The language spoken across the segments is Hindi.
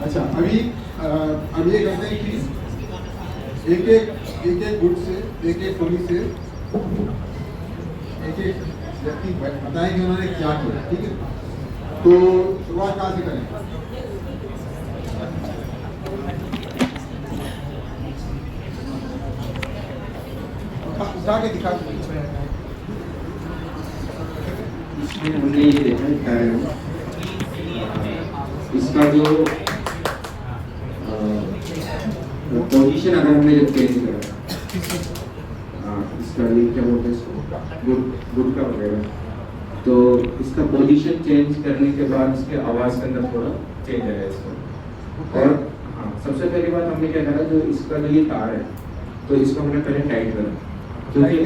अच्छा, अभी ये करते हैं कि एक एक गुट से, एक एक खोली से एक एक व्यक्ति बताएंगे उन्होंने क्या किया, ठीक है। तो शुरुआत कहाँ से करें? उठा के दिखा। इसमें हमने ये देखा है इसका जो पोजीशन अगर हमने जब चेंज करा, इसका ये क्या बोलते हैं इसको, गुड का वगैरह, तो इसका पोजीशन चेंज करने के बाद इसके आवाज़ के अंदर थोड़ा चेंज आया इसका। और हाँ, सबसे पहली बात हमने क्या करा, जो इसका जो ये तार है तो इसको हमने पहले टाइट करा, क्योंकि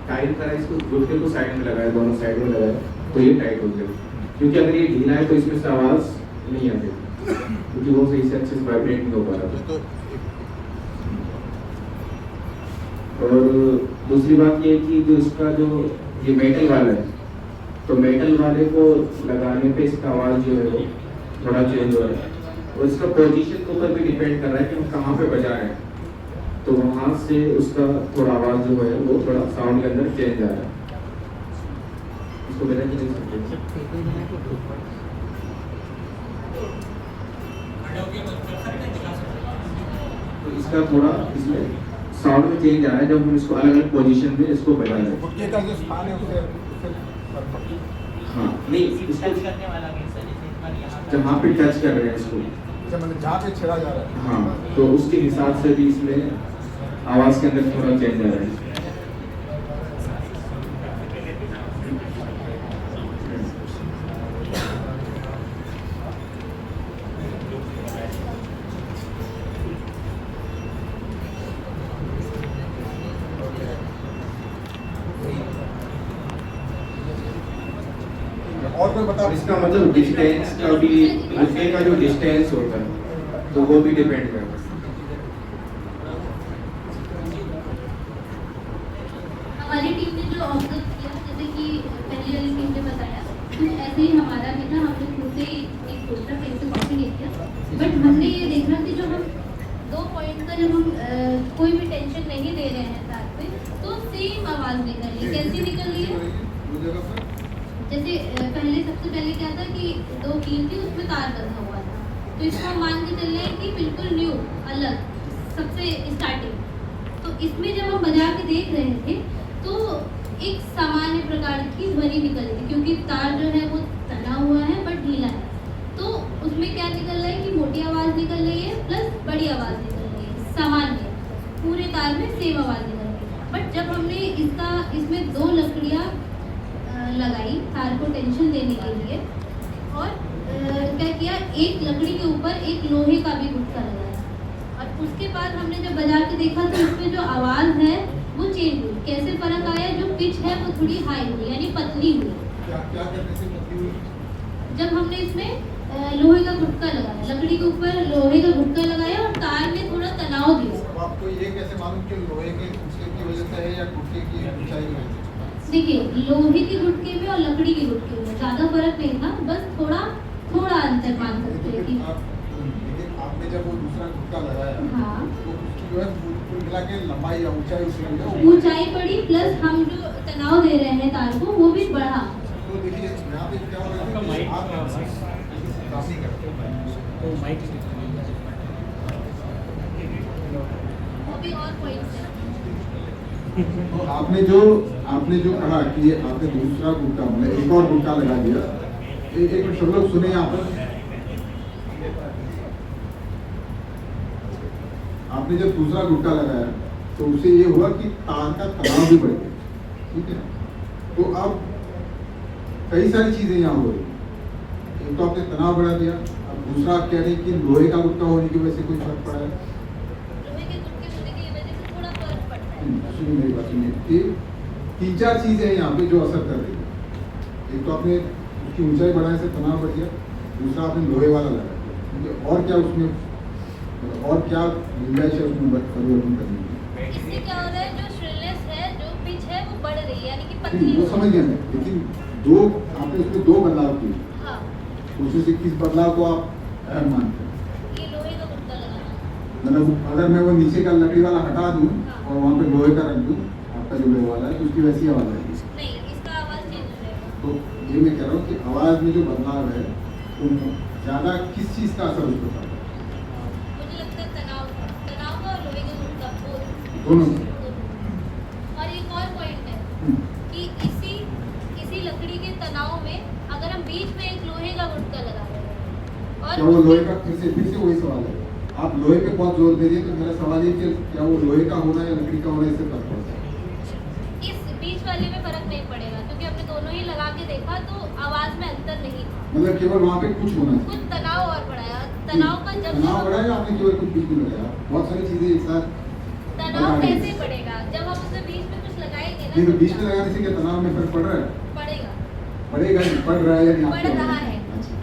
टाइट करा इसको गुटके को साइड में लगाया, दोनों साइड में लगाया तो ये टाइट हो गया। क्योंकि अगर ये ढीला है तो इसमें से आवाज़ नहीं आती, क्योंकि वो सही से अच्छे से वाइब्रेट नहीं हो पा रहा था। और दूसरी बात ये कि जो इसका जो ये मेटल वाला है, तो मेटल वाले को लगाने पे इसका आवाज़ जो है वो थोड़ा चेंज हो रहा है, और इसका पोजीशन के ऊपर भी डिपेंड कर रहा है कि हम कहाँ पे बजा रहे हैं, तो वहाँ से उसका थोड़ा आवाज़ जो है वो थोड़ा साउंड के अंदर चेंज आ रहा है। इसको मेरा नहीं सकते, तो इसका थोड़ा इसमें साउंड में चेंज आ रहा है जब हम इसको अलग अलग पोजीशन में इसको बजा रहे हैं। गुटके का जो स्थान है उसे हाँ, नहीं इसको जहाँ पे टच कर रहे हैं इसको, मतलब जहाँ पे छेड़ा जा रहा है, हाँ, तो उसके हिसाब से भी इसमें आवाज़ के अंदर थोड़ा चेंज आ रहा है। और कोई बता। इसका मतलब डिस्टेंस का भी, गुटके का जो डिस्टेंस होता है तो वो भी डिपेंड करता है। हमारी टीम ने जो ऑब्जर्व किया, जैसे कि पहले वाली टीम ने बताया, तो ऐसे ही हमारा भी था। हम लोग खुद से एक सोचा कैसे कॉपी नहीं किया, बट हमने ये देखा कि जो हम 2 पॉइंट का जब हम कोई भी टेंशन नहीं दे रहे हैं साथ में, तो सेम आवाज़ निकल रही है। कैसे निकल रही है? जैसे सबसे पहले क्या था कि 2 कील थी, उसमें तार बंधा हुआ था, तो इसको हम मान के चल रहे हैं कि बिल्कुल न्यू, अलग, सबसे स्टार्टिंग। तो इसमें जब हम बजा के देख रहे थे तो एक सामान्य प्रकार की ध्वनि निकल रही थी, क्योंकि तार जो है वो तना हुआ है बट ढीला है, तो उसमें क्या निकल रहा है कि मोटी आवाज़ निकल रही है प्लस बड़ी आवाज़ निकल रही है, सामान्य पूरे तार में सेम आवाज़ निकल रही है। बट जब हमने इसमें 2 लकड़ियाँ लगाई तार को टेंशन देने के लिए, और क्या किया, एक लकड़ी के ऊपर एक लोहे का भी गुटका लगाया, और उसके बाद हमने जब बजा के देखा तो इसमें जो आवाज़ है वो चेंज हुई। कैसे फर्क आया? जो पिच है वो थोड़ी हाई हुई, यानी पतली हुई। क्या करने से पतली हुई? जब हमने इसमें लोहे का गुटका लगाया, लकड़ी के ऊपर लोहे का गुटका लगाया और तार में थोड़ा तनाव दिया। तो आपको ये कैसे मालूम कि लोहे के गुटके की वजह से है या गुटके की ऊंचाई की वजह से? देखिए, लोहे के गुटके में और लकड़ी के गुटके में ज़्यादा फर्क नहीं था, बस थोड़ा अंतर मान सकते हैं कि आपने जब वो दूसरा गुटका लगाया, हाँ, तो उसकी जो है कुल मिला के लंबाई या ऊंचाई उसकी ऊंचाई बढ़ी, प्लस हम जो तनाव दे रहे हैं तार को वो भी बढ़ा। तो देखिए यहाँ पे क्या हो रहा है कि आप काफी करते वो भी और पॉइंट्स है। तो आपने जो कहा कि आपने दूसरा गुटका, मतलब एक और गुटका लगा दिया, एक मिनट सब लोग सुने यहाँ पर। आपने जब दूसरा गुटका लगाया तो उससे ये हुआ कि तार का तनाव भी बढ़ गया, ठीक है। तो अब कई सारी चीजें यहाँ हो रही। एक तो आपने तनाव बढ़ा दिया, अब दूसरा आप कह रहे हैं कि लोहे का गुटका होने की वजह से कोई फर्क पड़ा है। लोहे के गुटके होने की वजह से थोड़ा फर्क पड़ता है। सुनिए मेरी बात, सुनिए। 3-4 चीजें हैं यहाँ पे जो असर कर रही है। एक तो आपने उसकी ऊंचाई बढ़ाने से तनाव बढ़ गया, दूसरा आपने लोहे वाला लगा दिया, और क्या उसमें, और क्या गुंजाइश है उसमें परिवर्तन करने की? इससे क्या हो रहा है, जो श्रिलनेस है, जो पिच है वो बढ़ रही है, यानी कि पतली वो समझ गया मैं, लेकिन आपने उसमें 2 बदलाव किए, हाँ, उसमें से किस बदलाव को आप अहम मानते हैं? मतलब अगर मैं वो नीचे का लकड़ी वाला हटा दूँ और वहाँ पे लोहे का रख दूँ, आपका जो लोहे वाला है, तो उसकी वैसी आवाज़ आएगी। नहीं, इसका आवाज़ चेंज हो जाएगा। तो ये मैं कह रहा हूँ कि आवाज़ में जो बदलाव है वो ज़्यादा किस चीज़ का असर उसको पड़ता है? मुझे लगता है तनाव का और लोहे के गुण का दोनों। और एक और पॉइंट है कि इसी लकड़ी के तनाव में अगर हम बीच में एक लोहे का गुटका लगा रहे हैं और क्या वो लोहे का, फिर से वही सवाल है, आप लोहे पे बहुत जोर दे रही है, तो मेरा सवाल ये कि क्या वो लोहे का होना या लकड़ी का होना इससे फर्क पड़ता है? इस बीच वाले में फर्क नहीं पड़ेगा क्योंकि हमने दोनों ही लगा के देखा तो आवाज में अंतर नहीं था। मतलब केवल वहाँ पे कुछ होना चाहिए। कुछ तनाव और बढ़ाया, तनाव का जब तनाव बढ़ाया या आपने केवल कुछ नहीं लगाया? बहुत सारी चीजें एक साथ तनाव कैसे बढ़ेगा जब हम उसके बीच में कुछ लगाएंगे नहीं, तो ना। बीच में लगाने से क्या तनाव में फर्क पड़ रहा है? पड़ेगा। पड़ेगा नहीं, पड़ रहा है या नहीं? पड़ रहा है। अच्छा,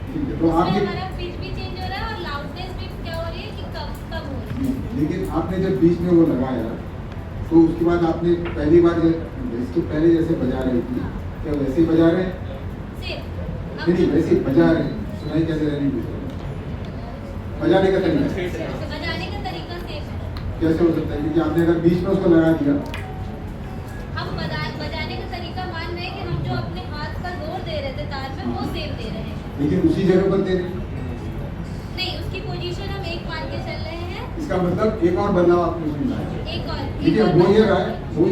ठीक है। तो उसमें आपके हमारा पिच भी चेंज हो रहा है और लाउडनेस भी क्या हो रही है कि कम हो रही है। लेकिन आपने जब बीच में वो लगाया तो उसके बाद आपने पहली बार इसके पहले जैसे बजा रही थी, क्या वैसे ही बजा रहे हैं? सेम। नहीं, वैसे ही बजा रहे हैं, सुनाई कैसे रह रही है? बजाने का तरीका बजाने का तरीका सेम है। कैसे हो सकता है? क्योंकि आपने अगर बीच में उसको लगा दिया, हम बजाने का तरीका मान रहे हैं कि हम जो अपने हाथ का जोर दे रहे थे तार में वो सेम दे रहे हैं। लेकिन उसी जगह पर दे रहे हैं। नहीं, उसकी पोजीशन हम एक मान के चल रहे हैं। इसका मतलब एक और बदलाव आपने उसमें लाया। एक और ठीक है, वो ये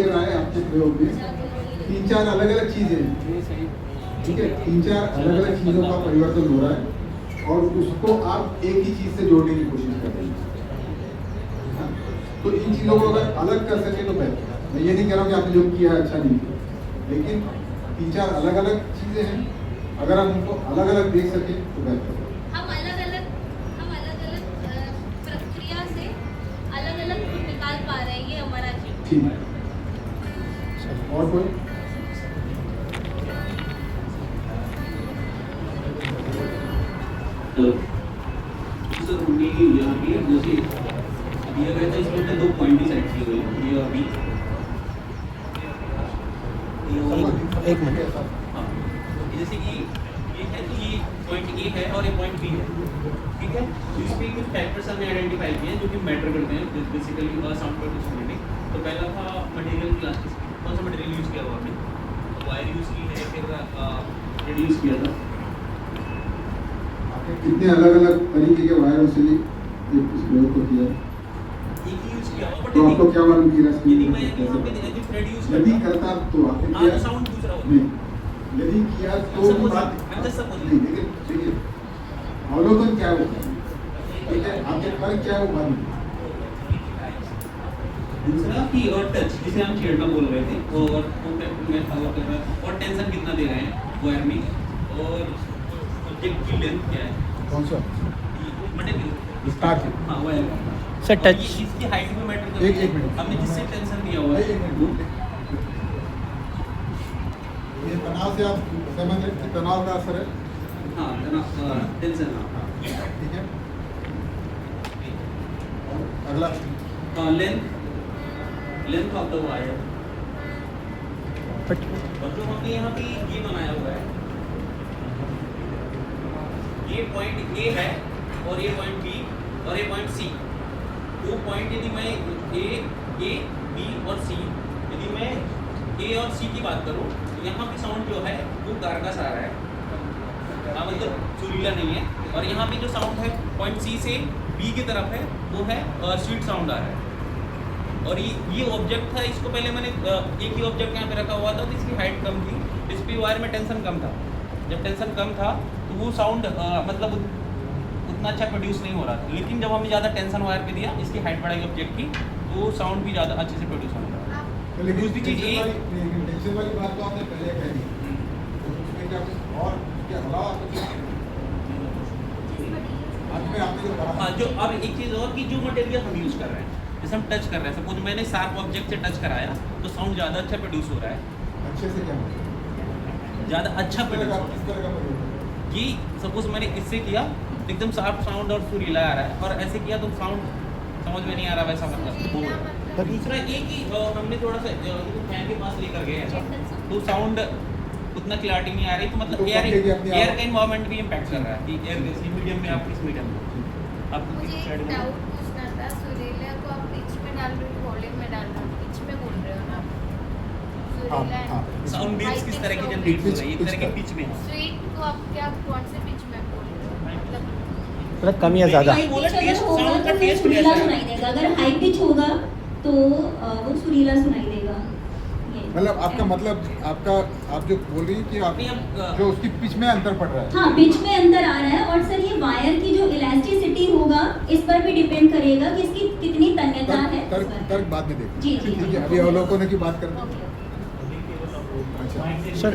रहा है आपके प्रयोग में 3-4 अलग अलग चीजें, ठीक है, 3-4 अलग अलग चीजों का परिवर्तन हो रहा है और उसको आप एक ही चीज से जोड़ने की कोशिश कर रहे हैं। हाँ, तो इन चीजों को अगर अलग कर सके तो बेहतर। मैं ये नहीं कह रहा हूँ कि आपने जो किया है अच्छा नहीं किया, लेकिन 3-4 अलग अलग चीजें हैं, अगर हम उनको अलग अलग देख सके तो बेहतर। हम अलग अलग प्रक्रिया से अलग अलग निकाल पा रहे हैं, ये हमारा अचीवमेंट। ठीक है, और कोई? सर उनकी यहाँ की जैसे दिया गया था इसमें 2 पॉइंट ही सेट किए हुए ये अभी एक मिनट। हाँ जैसे कि ये है कि ये पॉइंट ए है और ये पॉइंट बी है, ठीक है। तो इस पे कुछ फैक्टर्स हमने आइडेंटिफाई किए हैं जो कि मैटर करते हैं बेसिकली साउंड प्रोड्यूस में। तो पहला था मटेरियल प्लास्टिसिटी, कौन सा मटेरियल यूज़ किया हुआ हमने? तो वायर यूज़ की है, फिर रेड यूज़ किया था। कितने अलग अलग तरीके के वायरों से इस प्रयोग को किया? एक ही यूज़ किया हुआ, तो आपको क्या मालूम कि यदि मैं यहाँ पे यदि थ्रेड यूज़ यदि करता करता तो आपने हाँ किया तो साउंड दूसरा होता नहीं, यदि किया तो Suppose- बात I'm just supposing. नहीं, लेकिन देखिए अवलोकन क्या है वो, ठीक है, आपके फर्क क्या है वो मालूम। दूसरा की और टच जिसे हम छेड़ना बोल रहे थे और कॉन्टैक्ट में फॉलो कर रहा है और टेंशन कितना दे रहे हैं वायर में और ऑब्जेक्ट की लेंथ क्या है कौन सा? मटेरियल स्टार्ट की हाँ वायर सर, और touch। ये इसकी हाइट भी मैटर करती एक है। मिनट। हमने जिससे टेंशन दिया हुआ है ये तनाव से आप समझ रहे हैं कि तनाव का असर है, हाँ टेंशन हाँ ठीक है। और अगला हाँ लेंथ ऑफ द वायर और जो हमने यहाँ पे ये बनाया हुआ है ये पॉइंट ए है और ये पॉइंट बी और ये पॉइंट सी। 2 पॉइंट यदि मैं ए बी और सी यदि मैं ए और सी की बात करूँ तो यहाँ पे साउंड जो है वो कारकस आ रहा है, हाँ मतलब सुरीला नहीं है। और यहाँ पे जो साउंड है पॉइंट सी से बी की तरफ है वो है स्वीट साउंड आ रहा है। और ये ऑब्जेक्ट था, इसको पहले मैंने एक ही ऑब्जेक्ट यहाँ पे रखा हुआ था तो इसकी हाइट कम थी, इस पे वायर में टेंशन कम था। जब टेंशन कम था तो वो साउंड मतलब उतना अच्छा प्रोड्यूस नहीं हो रहा था। लेकिन जब हमने ज़्यादा टेंशन वायर पे दिया, इसकी हाइट बढ़ाई ऑब्जेक्ट की, तो साउंड भी ज़्यादा अच्छे से प्रोड्यूस होने लगा। लेकिन दूसरी चीज़ ये टेंशन वाली बात तो आपने पहले कह दी, तो उसमें क्या कुछ और क्या अलावा कुछ आपने जो कहा हाँ जो अब एक चीज़ और कि जो मटेरियल हम यूज़ कर रहे हैं, जैसे हम टच कर रहे हैं, सपोज मैंने शार्प ऑब्जेक्ट से टच कराया तो साउंड ज़्यादा अच्छा प्रोड्यूस हो रहा है, अच्छे से क्या मतलब ज़्यादा अच्छा किस तरह प्रोड्यूस का हो रहा किस तरह का प्रयोग है? है कि सपोज मैंने इससे किया तो एकदम शार्प साउंड और सुरीला आ रहा है, और ऐसे किया तो साउंड समझ में नहीं आ रहा वैसा मतलब। दूसरा ये कि हमने थोड़ा सा फैन के पास लेकर गए हैं तो साउंड उतना क्लैरिटी नहीं आ रही, तो मतलब तो एयर पंखे की अपनी एयर आवाज़- का इन्वायरमेंट भी इम्पैक्ट कर रहा है कि एयर किस मीडियम में आप किस मीडियम में आपको मुझे किस एक साइड में डाउट पूछना रहा, सुरीला को आप पिच में डाल रहे हो, वॉल्यूम में डाल रहे हो, पिच में बोल रहे हो ना सुरीला हाँ, साउंड बीट्स किस तरह की जनरेट हो रही है, एक तरह की पिच में। स्वीट को आप क्या कौन से पिच में बोल रहे हो मतलब मतलब कम या ज़्यादा? नहीं, बोला अगर टेस्ट, होगा साउंड का तो वो टेस्ट सुरीला कैसा है? सुनाई देगा, अगर हाई पिच होगा तो वो सुरीला सुनाई देगा। ये। मतलब आपका मतलब आप जो बोल रही है कि आप नहीं, हम जो उसकी पिच में अंतर पड़ रहा है। हाँ, पिच में अंतर आ रहा है। और सर ये वायर की जो इलास्टिसिटी होगा इस पर भी डिपेंड करेगा कि इसकी कितनी तन्यता है। तर्क बाद में देखो। जी, जी। ठीक है, अभी अवलोकन की बात करते हैं। सर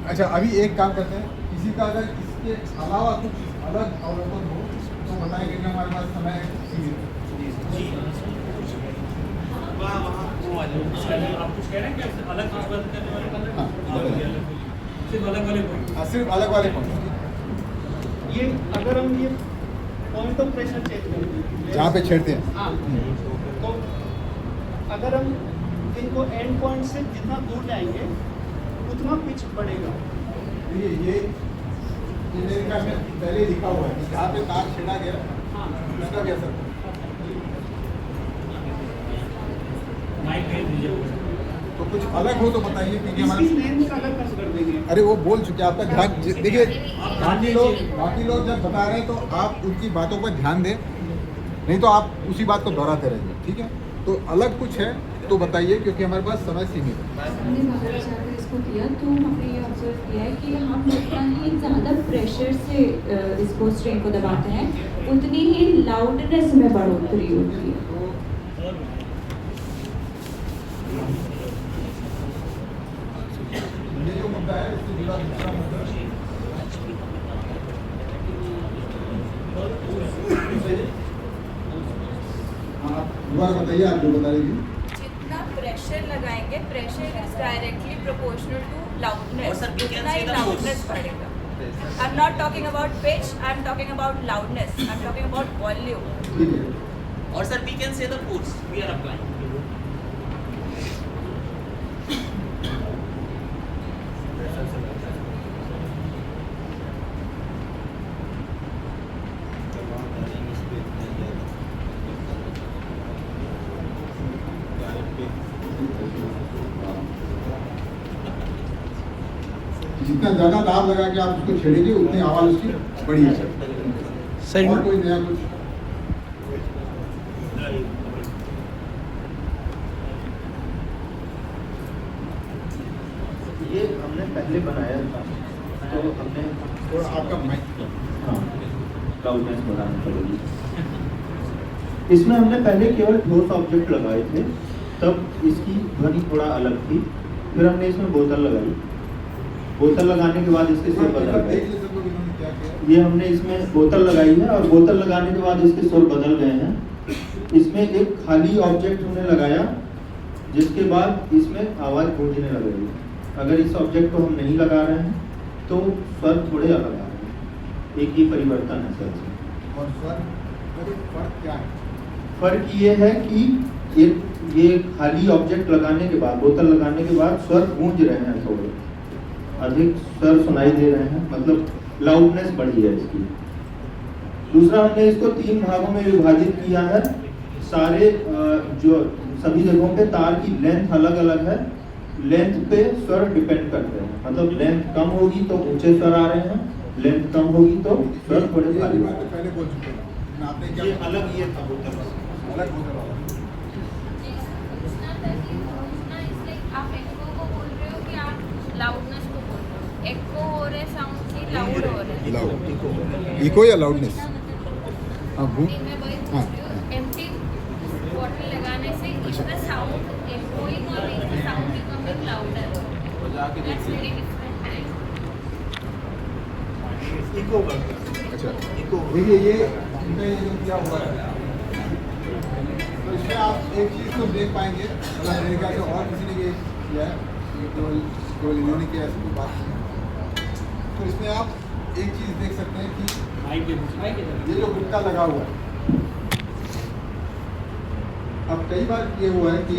अच्छा, अभी एक काम करते हैं, किसी का अगर इसके अलावा कुछ अलग अवलोकन हो तो बताएं, क्योंकि हमारे पास समय सीमित है। आप कुछ कह रहे हैं कि अलग चीज बात करने वाले का हाँ, सिर्फ अलग वाले पॉइंट सिर्फ अलग वाले पॉइंट ये अगर हम ये पॉइंट ऑफ प्रेशर चेंज करें जहाँ पे छेड़ते हैं। हाँ तो अगर हम इनको एंड पॉइंट से जितना दूर जाएंगे उतना पिच बढ़ेगा। ये मेरे में पहले लिखा हुआ है, जहाँ पे तार छेड़ा गया हाँ उसका भी असर पड़ेगा। माइक भेज दीजिए तो कुछ अलग हो तो बताइए, क्योंकि हमारे इसकी लेंथ का अलग कर देंगे। अरे वो बोल चुके, आपका ध्यान देखिए। बाकी लोग जब बता रहे हैं तो आप उनकी बातों पर ध्यान दें, नहीं तो आप उसी बात को दोहराते रहेंगे। ठीक है, तो अलग कुछ है तो बताइए, क्योंकि हमारे पास समय सीमित है। हमने मास्टर इसको किया तो हमने ये ऑब्जर्व किया है कि हम जितना ही ज़्यादा प्रेशर से इसको स्ट्रिंग को दबाते हैं उतनी ही लाउडनेस में बढ़ोतरी होती है। ये जो मुद्दा है इससे जुड़ा दूसरा मुद्दा हाँ, दोबारा बताइए, आप जो बता रही थी। जितना प्रेशर लगाएंगे, pressure is directly proportional to और लाउडनेस, sir, we can उतना say ही the लाउडनेस force. बढ़ेगा। I am not talking about pitch, I am talking about loudness, I am talking about volume. ठीक है, और sir we can say the force we are applying. जितना ज्यादा दाब लगा के आप उसको छेड़ेंगे उतनी आवाज उसकी बड़ी है। सर और कोई नया कुछ? ये हमने पहले बनाया था, तो हमने थोड़ा आपका माइक, हाँ लाउडनेस बढ़ानी पड़ेगी। इसमें हमने पहले केवल ठोस ऑब्जेक्ट लगाए थे, तब इसकी ध्वनि थोड़ा अलग थी। फिर हमने इसमें बोतल लगाई, बोतल लगाने के बाद इसके सुर बदल गए। देख लेते लोग इन्होंने क्या किया। ये हमने इसमें बोतल लगाई है और बोतल लगाने के बाद इसके सुर बदल गए हैं। इसमें एक खाली ऑब्जेक्ट हमने लगाया, जिसके बाद इसमें आवाज़ गूंजने लगेगी। अगर इस ऑब्जेक्ट को हम नहीं लगा रहे हैं तो स्वर थोड़े अलग आ रहे हैं। एक ही परिवर्तन है सर से। और सर फर्क क्या है? फर्क ये है कि ये खाली ऑब्जेक्ट लगाने के बाद, बोतल लगाने के बाद स्वर गूंज रहे हैं, थोड़े अधिक स्वर सुनाई दे रहे हैं, मतलब लाउडनेस बढ़ी है इसकी। दूसरा, हमने इसको 3 भागों में विभाजित किया है। सारे जो सभी जगहों पे तार की लेंथ अलग अलग है। लेंथ पे स्वर डिपेंड करते हैं, मतलब लेंथ कम होगी तो ऊंचे स्वर आ रहे हैं, लेंथ कम होगी तो स्वर थोड़े ये भारी। बात तो पहले बोल चुके हैं। आपने क्या ये अलग ये था बोतल, अलग बोतल वाला। आप एको को बोल रहे हो कि आप लाउडनेस को बोल रहे हो? एको हो रहे साउंड की लाउड हो रहे? लाउड इको या लाउडनेस? हाँ, नहीं, मैं वही पूछ रही हूँ। एम्प्टी बॉटल लगाने से इसका साउंड एकोइंग और इसका sound becoming louder. That's very different, right? Eco बढ़ता अच्छा, इको देखिए ये इनका ये जो किया हुआ है, तो इसमें आप एक चीज़ तो देख पाएंगे, मतलब मेरे ख्याल से और किसी ने ये किया है, ये केवल इन्होंने किया, ऐसी कोई बात नहीं है। तो इसमें आप एक चीज़ देख सकते हैं कि ये जो गुटका लगा हुआ है, अब कई बार ये हुआ है कि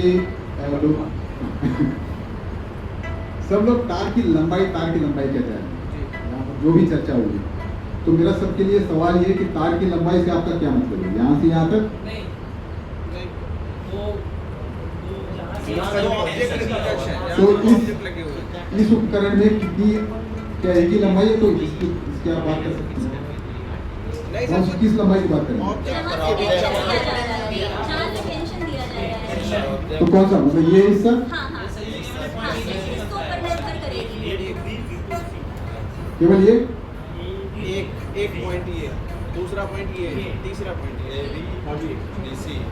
लोग सब लोग तार की लंबाई कहते हैं, यहाँ पर जो भी चर्चा हुई, तो मेरा सबके लिए सवाल ये है कि तार की लंबाई से आपका क्या मतलब है, यहाँ से यहाँ तक? नहीं तो इस उपकरण में कितनी, क्या एक ही लंबाई है? तो इसकी आप बात कर सकते हैं। हम किस लंबाई की बात करें? तो कौन सा, मतलब ये हिस्सा? केवल ये एक पॉइंट ये, दूसरा पॉइंट ये, तीसरा पॉइंट ये,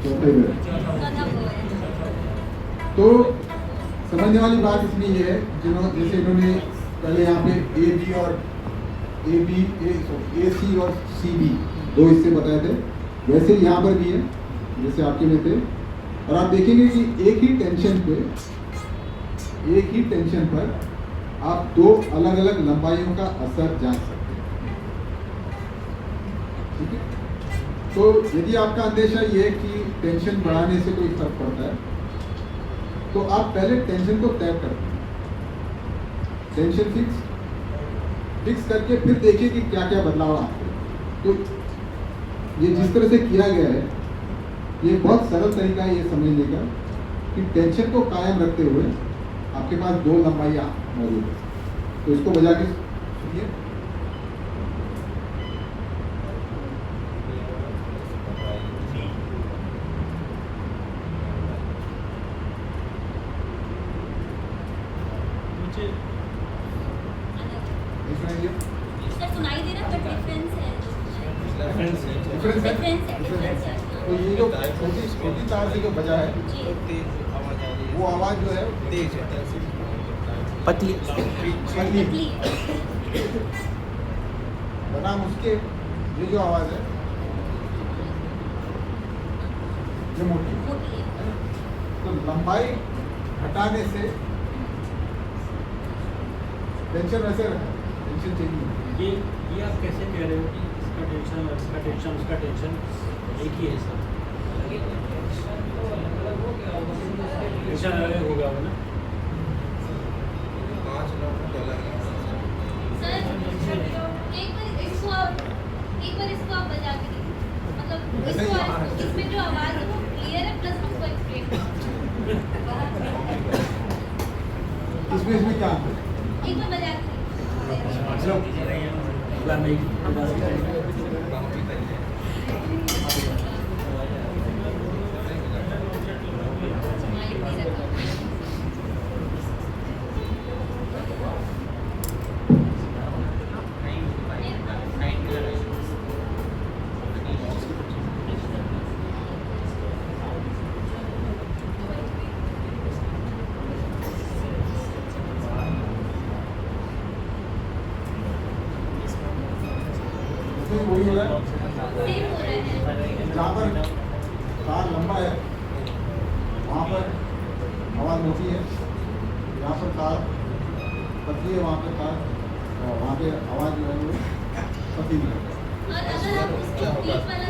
चौथे में। तो समझने वाली बात इसमें ये है, जैसे इन्होंने पहले यहाँ पे ए सी और सी बी दो हिस्से बताए थे, वैसे यहाँ पर भी है जैसे आपके में थे। और आप देखेंगे कि एक ही टेंशन पर आप दो अलग अलग लंबाइयों का असर जान सकते हैं, ठीक है। तो यदि आपका अंदेशा ये है कि टेंशन बढ़ाने से कोई फर्क पड़ता है, तो आप पहले टेंशन को तय करते हैं, टेंशन फिक्स करके फिर देखिए कि क्या क्या बदलाव आते हैं। तो ये जिस तरह से किया गया है, ये बहुत सरल तरीका है ये समझने का कि टेंशन को कायम रखते हुए आपके पास दो लंबाइयाँ मौजूद है। तो इसको बजा के सुनिए। सर सुनाई दे रहा है, बट डिफरेंस है। तो ये जो छोटी तार से जो बजा है, वो आवाज जो है तेज है, पतली बनाम उसके ये जो आवाज है ये मोटी है। तो लंबाई घटाने से टेंशन वैसे रखा, टेंशन चाहिए। ये आप कैसे कह रहे हो कि इसका टेंशन और इसका टेंशन उसका टेंशन एक ही है सर? टेंशन अलग हो गया ना? सर एक बार इसको आप बजा के देखिए, मतलब इसमें जो आवाज है वो क्लियर है, प्लस हमको एक्सप्लेन इसमें क्या अंतर है? एक बार बजा के वही हो रहा है जहाँ पर तार लंबा है वहाँ पर आवाज़ मोटी है, जहाँ पर तार पतली है वहाँ पर आवाज़ जो है वो पतली है। और अगर आप उसके बीच वाला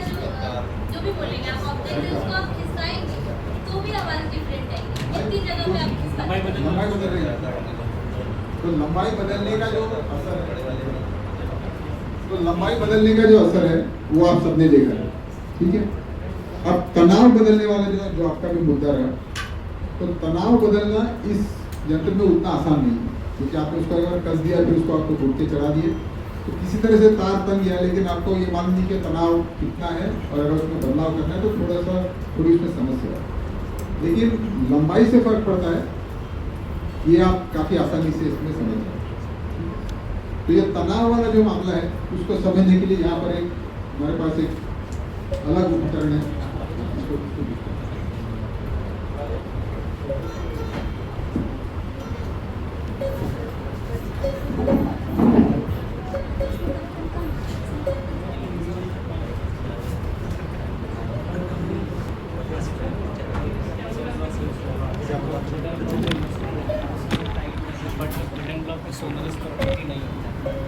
जो भी बोलेंगे आप ऑब्जेक्ट है उसको आप खिसकाएंगे तो भी आवाज़ डिफरेंट आएगी, इतनी जगह पे आप खिसकाएंगे लंबाई बदल रही है, तो लंबाई बदलने का जो असर है, वो आप सबने देखा है, ठीक है। अब तनाव बदलने वाला जो आपका भी मुद्दा रहा, तो तनाव बदलना इस यंत्र में उतना आसान नहीं है, क्योंकि आपने उसको अगर कस दिया फिर उसको आपको घुट के चढ़ा दिए तो किसी तरह से तार तंग गया, लेकिन आपको ये मान लीजिए कि तनाव कितना है और अगर उसमें बदलाव करना है तो थोड़ी उसमें समस्या है, लेकिन लंबाई से फर्क पड़ता है, ये आप काफ़ी आसानी से इसमें समझ जाए। तो ये तनाव वाला जो मामला है उसको समझने के लिए यहाँ पर हमारे पास एक अलग उपकरण है, सोलर प्रॉपर्टी नहीं है,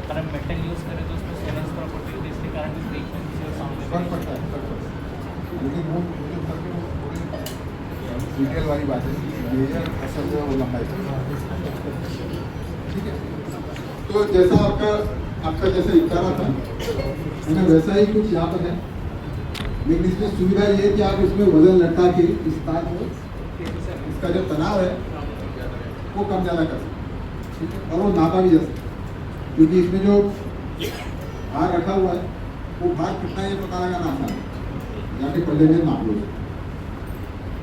अगर मेटल यूज़ करें तो उसमें सोलर प्रॉपर्टी होती है, इसके कारण फर्क पड़ता है, लेकिन वो डिटेल वाली बात है, मेजर असल जो है वो लंबाई, ठीक है। तो जैसा आपका आपका जैसा इशारा था है ना, वैसा ही कुछ यहाँ पर है, लेकिन इसमें सुविधा ये है कि आप इसमें वजन लटका के इस तार को, इसका जो तनाव है वो कम ज़्यादा कर सकते, ठीक है, और वो नापा भी जा सकता, क्योंकि इसमें जो भार रखा हुआ है वो भार कितना ये पता लगाना आसान है, जाके पल्ले में नाप लो,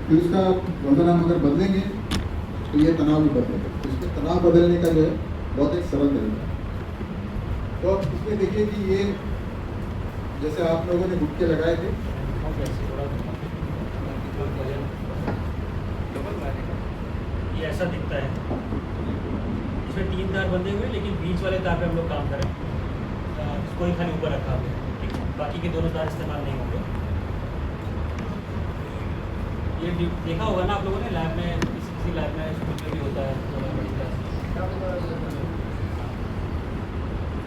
फिर उसका वजन हम अगर बदलेंगे तो ये तनाव भी बदलेगा, तो इसमें तनाव बदलने का जो है बहुत एक सरल तरीका है। तो अब इसमें देखिए कि ये जैसे आप लोगों ने गुटके लगाए थे, ये ऐसा दिखता है, इसमें 3 तार बंधे हुए, लेकिन बीच वाले तार पे हम लोग काम करें, इसको ही खाली ऊपर रखा हुआ है, ठीक है, बाकी के दोनों तार इस्तेमाल नहीं होंगे। ये देखा होगा ना आप लोगों ने लैब में, किसी लैब में स्कूल में भी होता है,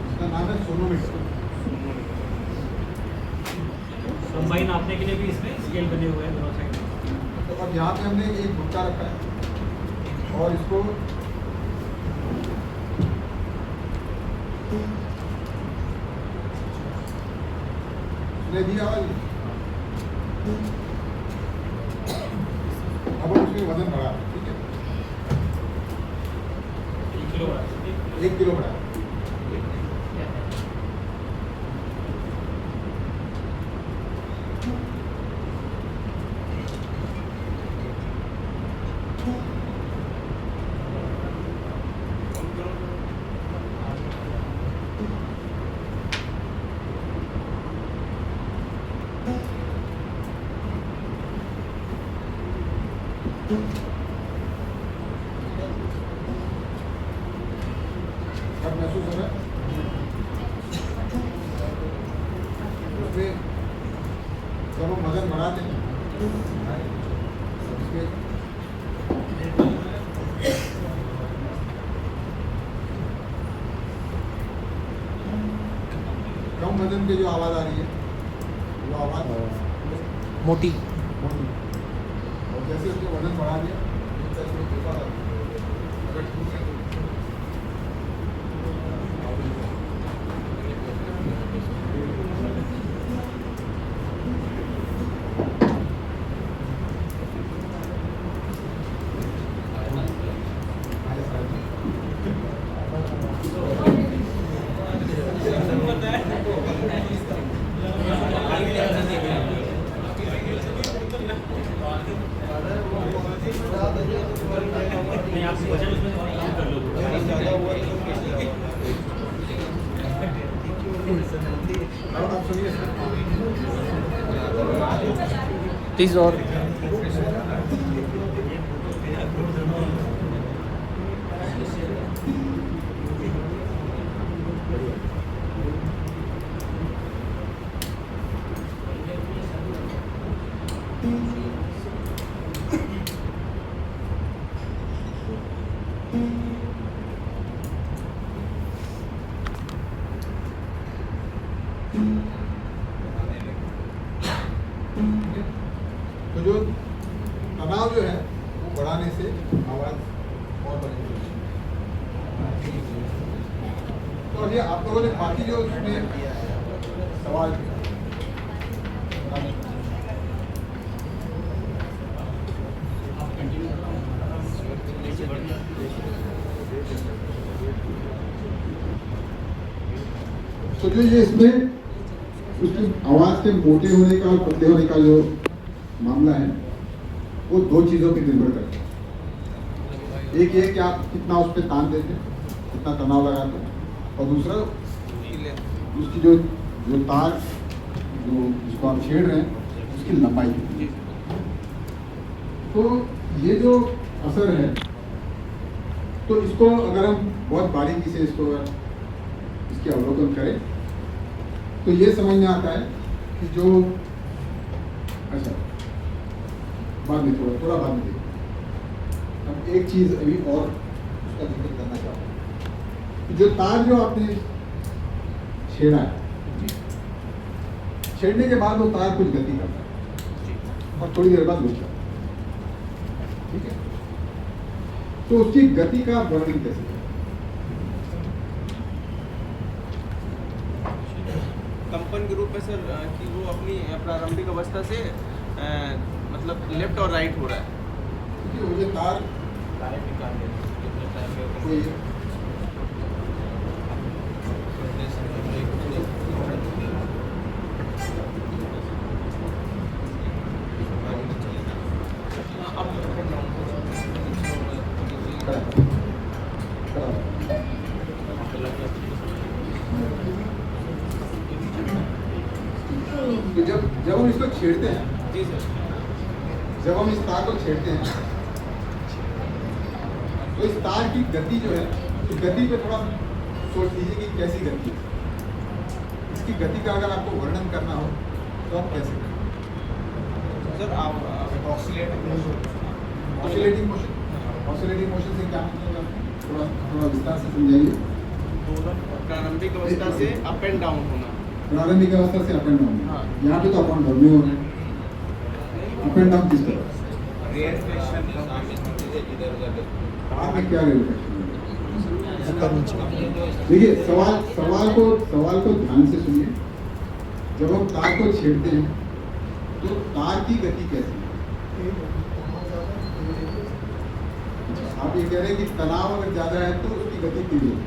इसका नाम है सोनोमीटर। लंबाई नापने के लिए भी इसमें स्केल बने हुए हैं दोनों साइड। तो अब यहाँ पे हमने एक गुटका रखा है और इसको ले दिया आवाज, अब हम उसमें वजन बढ़ा, ठीक है, 1 किलो बढ़ा, 1 किलो बढ़ा, अब महसूस हो रहा है उसमें जब हम वजन बढ़ाते हैं कम वजन की जो आवाज़ आ रही है वो आवाज़ मोटी और जैसे उसने वजन बढ़ा दिया अगर ठीक है नहीं आप वजन उसमें कम कर लो, अब सुनिए प्लीज। और तो जो तनाव जो है वो बढ़ाने से आवाज़ और बढ़ेगी। तो अभी आप लोगों ने बाकी जो उसमें सवाल तो जो ये इसमें उसकी आवाज़ के मोटे होने का और पतले होने का जो मामला है वो 2 चीज़ों पर निर्भर करता है। एक ये कि आप कितना उस पर तान देते हैं, कितना तनाव लगाते हैं, और दूसरा उसकी जो जो तार जो जिसको आप छेड़ रहे हैं उसकी लंबाई कितनी है। तो ये जो असर है तो इसको अगर हम बहुत बारीकी से इसको इसके अवलोकन करें तो ये समझ में आता है कि जो अच्छा बाद में थोड़ा बाद में देखिए। अब एक चीज़ अभी और उसका जिक्र करना चाहता हूँ, जो तार जो आपने छेड़ा है, छेड़ने के बाद वो तार कुछ गति करता है और थोड़ी देर बाद रुक जाता है, ठीक है। तो उसकी गति का वर्णन कैसे करें? कंपन के रूप में सर कि वो अपनी प्रारंभिक अवस्था से मतलब लेफ्ट और राइट हो रहा है। क्योंकि वो ये तार कोई तो जब हम इसको छेड़ते हैं, जी सर, जब हम इस तार को छेड़ते हैं तो इस तार की गति जो है, इस गति पे थोड़ा सोच लीजिए कि कैसी गति है। इसकी गति का अगर आपको वर्णन करना हो तो आप कैसे करें? सर आप ऑसिलेटिंग मोशन से क्या मतलब है? थोड़ा विस्तार से समझाइए। प्रारंभिक अवस्था से अप एंड डाउन होना। प्रारंभिक अवस्था से अप एंड डाउन। हाँ। यहाँ पे तो अप एंड डाउन में हो रहा है। अप एंड डाउन किस तरह? आप में क्या देखिए, सवाल को ध्यान से सुनिए। जब हम तार को छेड़ते हैं तो तार की गति कैसी है? आप ये कह रहे हैं कि तनाव अगर ज्यादा है तो उसकी गति तेज होगी।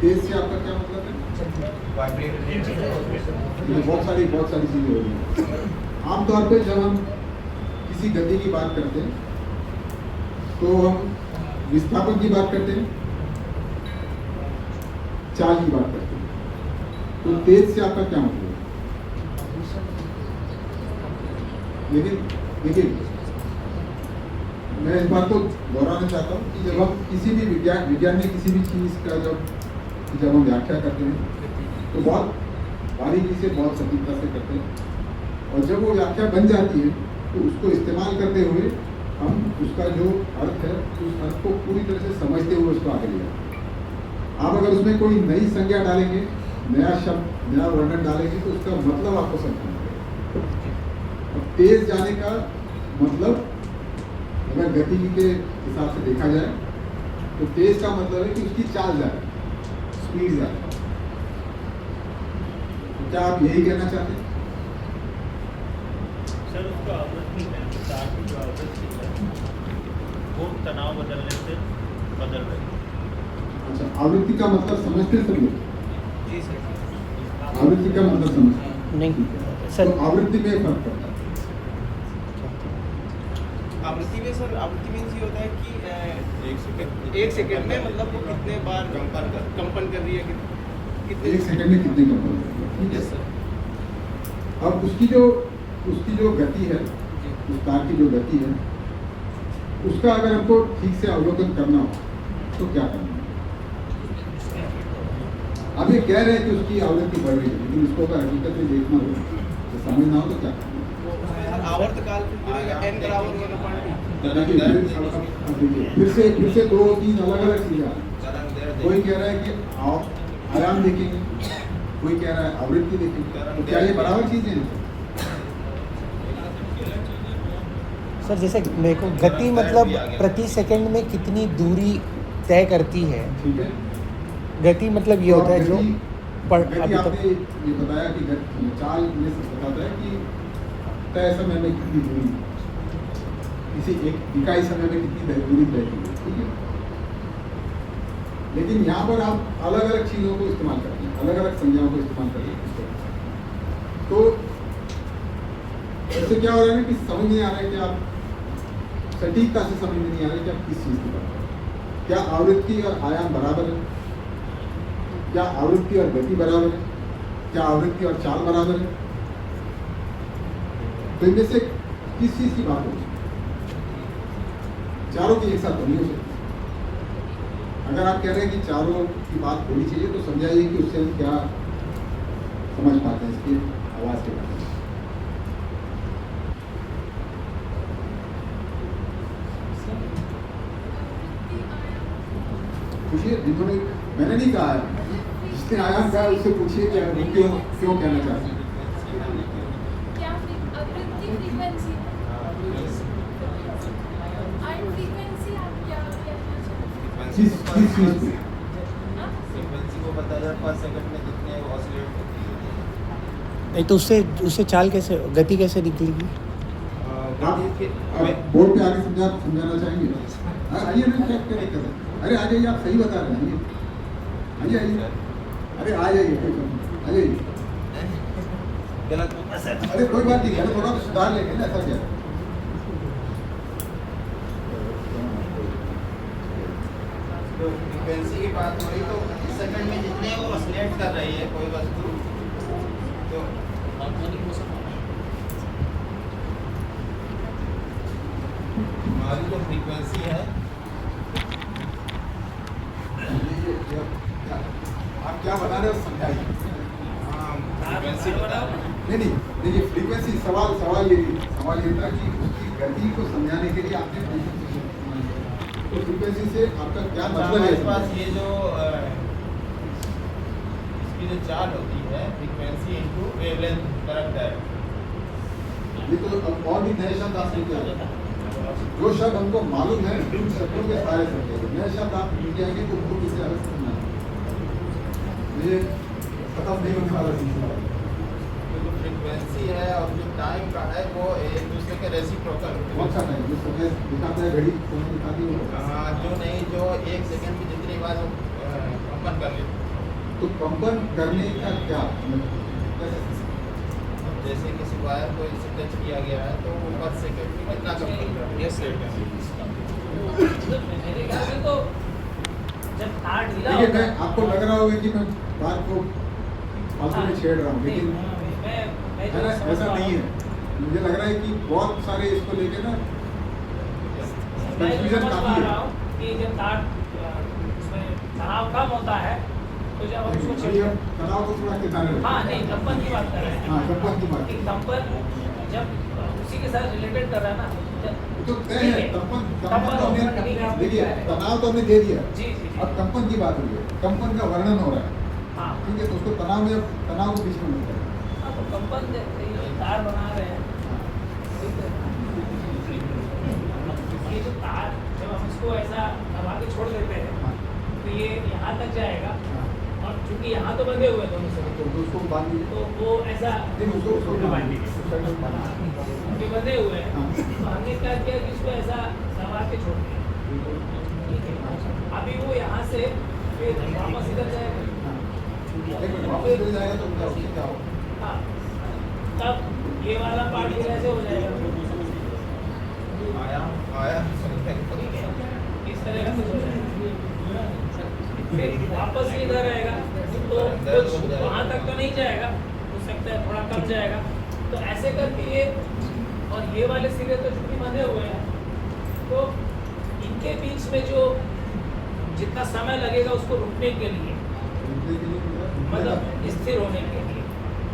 तेज से आपका क्या मतलब है? बहुत सारी चीजें हो रही हैं। आमतौर पे जब हम किसी गति की बात करते हैं तो हम विस्थापन की बात करते हैं, चाल की बात करते हैं। तो तेज से आपका क्या मतलब है? लेकिन देखिए, मैं इस बात को दोहराना चाहता हूँ कि जब हम किसी भी विज्ञान में किसी भी चीज़ का जब हम व्याख्या करते हैं तो बहुत बारीकी से, बहुत सटीकता से करते हैं, और जब वो व्याख्या बन जाती है तो उसको इस्तेमाल करते हुए हम उसका जो अर्थ है उस अर्थ को पूरी तरह से समझते हुए उसको आगे ले जाते हैं। आप अगर उसमें कोई नई संज्ञा डालेंगे, नया शब्द, नया वर्णन डालेंगे तो उसका मतलब आपको समझना पड़ेगा। तेज जाने का मतलब अगर गति के हिसाब से देखा जाए तो तेज का मतलब है कि उसकी चाल जाए, स्पीड जाए। तो क्या आप यही कहना चाहते हैं? सर उसका आवृत्ति है, तार की जो आवृत्ति है वो तनाव बदलने से बदल रही है। अच्छा, आवृत्ति का मतलब समझते हैं सब लोग? जी सर। आवृत्ति का मतलब समझते नहीं सर, तो आवृत्ति में फर्क पड़ता है। आवृत्ति में सर, आवृत्ति में ये होता है कि एक सेकंड में मतलब वो कितने बार कंपन कर रही है, कितने एक सेकंड में कितने कंपन कर रही है। Yes sir. अब उसकी जो गति है, उस तार की जो गति है, उसका अगर हमको ठीक से अवलोकन करना हो तो क्या करना है? आप ये कह रहे हैं कि उसकी आवृत्ति बढ़ रही है, लेकिन उसको अगर हकीकत में देखना हो तो समझना हो तो क्या करना है? आवर्तकाल n बराबर 1.2। फिर से 2-3 अलग-अलग चीजें आ रही हैं। कोई कह रहा है कि आयाम देखेंगे, कोई कह रहा है आवृत्ति देखेंगे। तो क्या ये बराबर चीजें हैं? सर जैसे मेरे को गति मतलब प्रति सेकंड में कितनी दूरी तय करती है। ठीक है, गति मतलब ये होता है जो गति आपने ये बताया कि चाल में से बताता है कि तय समय में कितनी दूरी, किसी एक इकाई समय में कितनी दूरी तय की है। ठीक है, लेकिन यहाँ पर आप अलग अलग चीज़ों को इस्तेमाल करते हैं, अलग अलग संज्ञाओं को इस्तेमाल करते हैं। तो इससे क्या हो रहा है कि समझ नहीं आ रहा है कि आप सटीकता से समझ में नहीं आ रहा है कि आप किस चीज़ की बात करें। क्या आवृत्ति और आयाम बराबर है? क्या आवृत्ति और गति बराबर है? क्या आवृत्ति और चाल बराबर है? तो इनमें से किस चीज़ की बात होगी? चारों की एक साथ तो नहीं हो सकती। अगर आप कह रहे हैं कि चारों की बात होनी चाहिए तो समझाइए कि उससे हम क्या समझ पाते हैं इसकी आवाज़ के बारे में। पूछिए, जिन्होंने, मैंने नहीं कहा है, जिसने आयाम कहा उससे पूछिए कि वो क्यों कहना चाहते हैं। फ्रीक्वेंसी को बताया पर सेकंड में कितने ऑसिलेट होती है। नहीं तो उससे चाल कैसे, गति कैसे निकलेगी? आप बोर्ड पे आगे समझाना चाहेंगे? आइए ना, क्या क्या दिक्कत है? अरे आ जाइए, आप सही बता रहे हैं, आइए आइए, अरे आ जाइए, आ जाइए। अरे कोई बात नहीं है, थोड़ा सुधार लेंगे ना, ऐसा क्या है? तो फ्रीक्वेंसी की बात हो रही तो इस सेकंड में जितने वो ऑसिलेट कर रही है कोई वस्तु, तो हमारी जो फ्रीक्वेंसी है, आप क्या बता रहे हो समझाइए। फ्रीक्वेंसी बता नहीं देखिए, फ्रीक्वेंसी सवाल ये था कि उसकी गति को समझाने के लिए आपने फ्रीक्वेंसी, तो फ्रीक्वेंसी से आपका क्या मतलब है? हमारे पास ये जो इसकी जो चाल होती है फ्रीक्वेंसी इनटू वेवलेंथ करेक्ट है। ये तो अब और भी नए शब्द आप लेके आए, जो शब्द हमको मालूम है उन शब्दों के सारे शब्द हैं, नए शब्द आप लेके आएंगे तो उनको किसी अलग समझना है, ये खत्म नहीं होने वाला सिलसिला। जो फ्रीक्वेंसी है और जो टाइम का है वो एक दूसरे के रेसिप्रोकल। कौन सा टाइम? जो समय दिखाता है घड़ी, समय दिखाती है। हाँ, जो नहीं, जो एक सेकंड में जितनी बार वो कंपन कर ले, तो कंपन करने का क्या जैसे किसी वायर को इसे टच किया गया है तो वो पर सेकंड में कितना कंपन कर रहा है। मेरे ख्याल से तो जब तार ढीला देखिए, होता मैं है, आपको लग रहा होगा कि मैं बात को फालतू में छेड़ रहा हूँ, लेकिन मैं है ना, ऐसा नहीं है। मुझे लग रहा है कि बहुत सारे इसको लेके ना कंफ्यूजन काफी है। कि जब तार उसमें तनाव कम होता है तो जब हम उसको अभी हम तनाव को थोड़ा किनारे रखते हैं। हाँ नहीं, कंपन की बात कर रहे हैं। हाँ, कंपन की बात। कि कंपन जब उसी के साथ रिलेटेड कर रहा है ना, तो तय है, कंपन तो हमने देखिए, तनाव तो हमने दे दिया, अब कंपन की बात हुई है, कंपन का वर्णन हो रहा है, ठीक है, तो उसको तनाव को बीच में मिलता है। तो कंपन तार बना रहे हैं, ये जो तार जब हम इसको ऐसा दबा के छोड़ देते हैं तो ये यहाँ तक जाएगा, और चूंकि यहाँ तो बंधे हुए दोनों से, तो उसको बांधिए, तो वो ऐसा उसको बांधे हुए हैं, तो हमने क्या किया कि इसको ऐसा दबा के छोड़ दिया, ठीक है। अभी वो यहाँ से फिर वापस इधर जाएगा, वापस चले जाएगा तो क्या होगा? हाँ, तब ये वाला पार्ट फिर ऐसे हो जाएगा, आया ठीक है, इस तरह से हो जाएगा, फिर वापस ये इधर आएगा, तो कुछ वहाँ तक तो नहीं जाएगा, हो सकता है थोड़ा कम जाएगा, तो ऐसे करके ये, और ये वाले सिरे तो चूंकि बंधे हुए हैं, तो इनके बीच में जो जितना समय लगेगा उसको रुकने के लिए, मतलब स्थिर होने के लिए,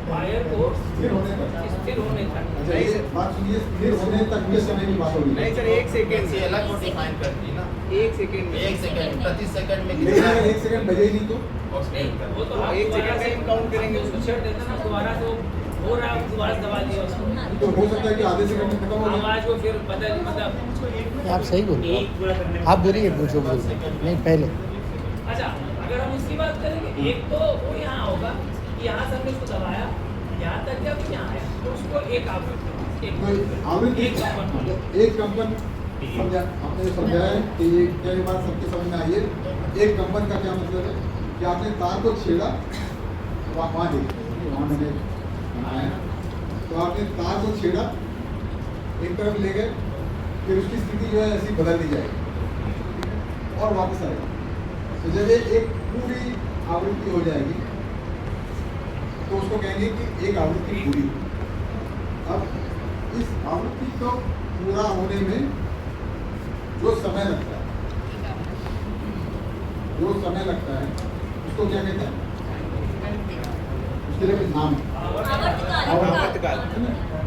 वायर को स्थिर होने तक। अच्छा, ये बात सुनिए, स्थिर होने तक के समय की बात होगी। नहीं सर, एक सेकेंड से अलग को डिफाइन करती ना, एक सेकेंड प्रति सेकंड में लेकिन अगर एक सेकंड बजे ही नहीं तो वो तो आप एक सेकंड में हम काउंट करेंगे उसको छेड़ देते ना, दोबारा तो हो रहा है, दोबारा दबा दिया उसको, तो हो सकता है कि आधे सेकंड में खत्म हो जाए। आवाज को फिर बदल, मतलब आप सही बोल रहे हो, आप बोलिए जो बोल रहे हैं। नहीं पहले अच्छा, अगर हम उसकी बात करेंगे, एक तो वो यहाँ होगा कि यहाँ से हमने उसको दबाया, यहाँ तक जब यहाँ आया तो उसको एक आवृत्ति, एक कंपन समझा, आपने जो समझाया है कि ये क्या, ये बात सबके समझ में आई है। एक कंपन का क्या मतलब है कि आपने तार को छेड़ा, वहाँ देखिए, वहाँ मैंने बनाया, तो आपने तार को छेड़ा, एक तरफ ले गए, फिर उसकी स्थिति जो है ऐसी बदल दी जाएगी और वापस आएगी। तो जब ये एक पूरी आवृत्ति हो जाएगी तो उसको कहेंगे कि एक आवृत्ति पूरी। अब इस आवृत्ति को पूरा होने में जो समय लगता है उसको क्या कहते हैं? उसके लिए कुछ नाम है,